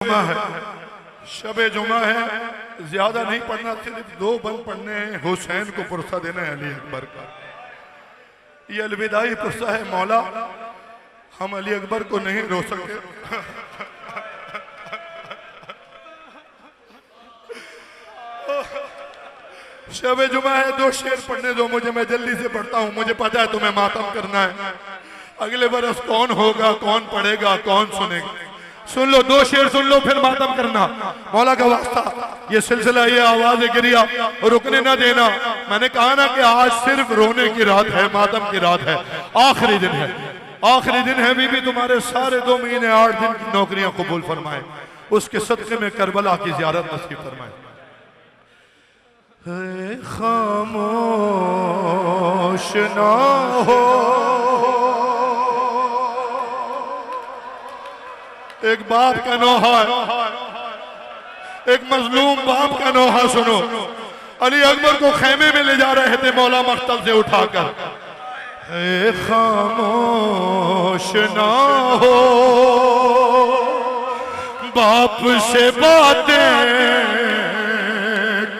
जुमा है, शबे जुमा है, ज्यादा नहीं पढ़ना, सिर्फ 2 बंद पढ़ने हैं। हुसैन को पुरसा देना है अली अकबर का। ये अलविदाई पुरसा है। मौला हम अली अकबर को नहीं रो सकते। शबे जुमा है, 2 शेर पढ़ने दो मुझे, मैं जल्दी से पढ़ता हूँ। मुझे पता है तुम्हें मातम करना है। अगले बरस कौन होगा, कौन पढ़ेगा, कौन सुनेगा। सुन लो, 2 शेर सुन लो, फिर मातम करना। मौला का वास्ता, ये सिलसिला, ये आवाज गिरिया रुकने ना देना। मैंने कहा ना कि आज सिर्फ रोने की रात है, मातम की रात है, आखिरी दिन है, आखिरी दिन है। बीबी तुम्हारे सारे 2 महीने 8 दिन की नौकरियां कबूल फरमाए, उसके सदक़े में करबला की ज़ियारत नसीब फरमाए। खामोश ना हो, एक बाप का नोहा, एक मजलूम बाप का नोहा सुनो। अली अकबर को खेमे में ले जा रहे थे मौला मख्तल से उठाकर। खामोश ना हो, बाप से बातें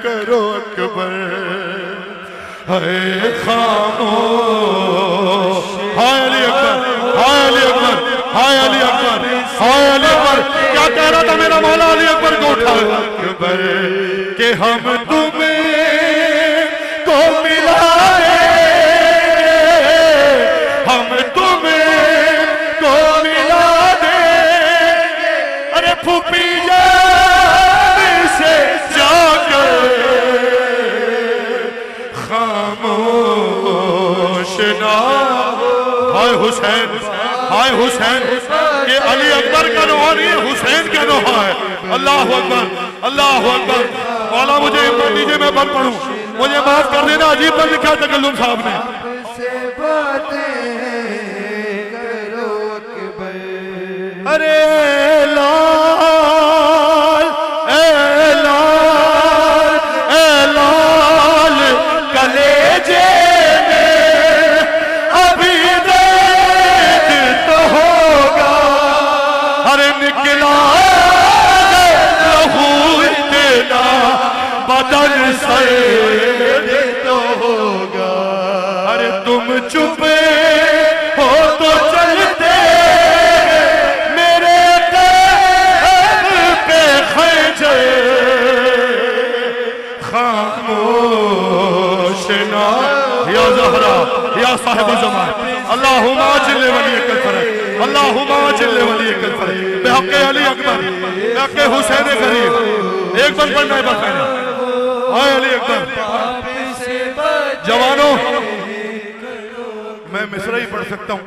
करो अकबर। है खामोश, हाय अली अकबर, हाय अली अकबर, हाय अली अकबर, हाय अली अकबर। क्या कह रहा था मेरा मौला अली अकबर को उठा अकबर कि हम तुम्हें को मिलाए, हम तुम्हें को मिला दे। अरे फूफी जान से जाकर खामोश ना। हाय हुसैन, हाय हुसैन। ये अली अकबर का नोहा नहीं है, हुसैन का नोहा है। अल्लाह अकबर, अल्लाह अकबर। मौला मुझे इम्मत दीजिए, मैं बंद पढ़ूं, मुझे माफ कर देना। अजीब बंद लिखा तकल्लुम साहब ने। अरे लाल, ए लाल, ए लाल कलेजे बदन से तो होगा। अरे तुम चुपे हो तो चलते, मेरे पैर पे खंजर खामोश ना। या ज़हरा, या साहिब ज़मान, अल्लाहुम्मा अज्जिल वली कल-फरज, अल्लाहुम्मा अज्जिल वली कल-फरज बिहक़्क़ि अली अकबर, बिहक़्क़ि हुसैन गरीब। एक बार पढ़ना है बस मैंने। हाय अली अकबर। जवानों, मैं मिसरा ही पढ़ सकता हूँ,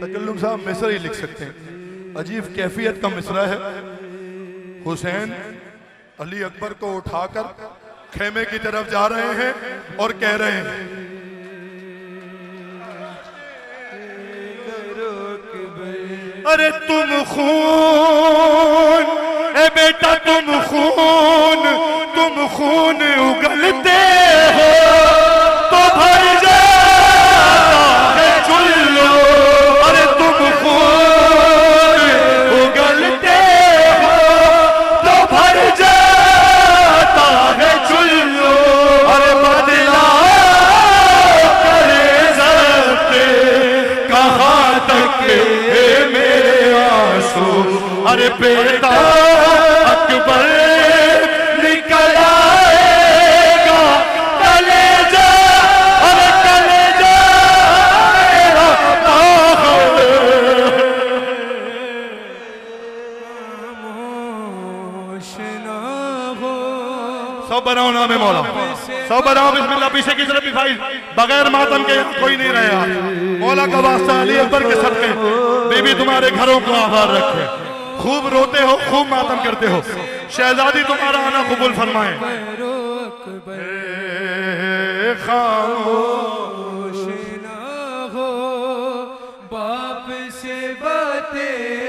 तकल्लुम साहब मिसरा ही लिख सकते हैं। अजीब कैफियत का मिसरा है। हुसैन अली अकबर को उठाकर खेमे की तरफ जा रहे हैं और कह रहे हैं, अरे तुम खून, ए बेटा तुम खून, तुम खून उगलते हो तो भर जाता है चुल्लू। अरे तुम खून उगलते हो तो भर जाता है चुल्लू। अरे बदला करे ज़ब्ते कहाँ तक है मेरे आंसू। अरे बेटा अकबर निकल आएगा कलेजा, अरे कलेजा मेरा खामोश ना हो। सब बनाओ नाम है मौला, सब बनाओ बिस्मिल्लाह। पीछे की तरफ दिखाई, बगैर मातम के कोई नहीं रहा। मौला का वास्ता अली अकबर के सदक़े बीबी तुम्हारे घरों को आबाद रखे। खूब रोते हो, खूब मातम करते हो। शहजादी तुम्हारा आना कबूल फरमाए। खामोश ना हो, बाप से बातें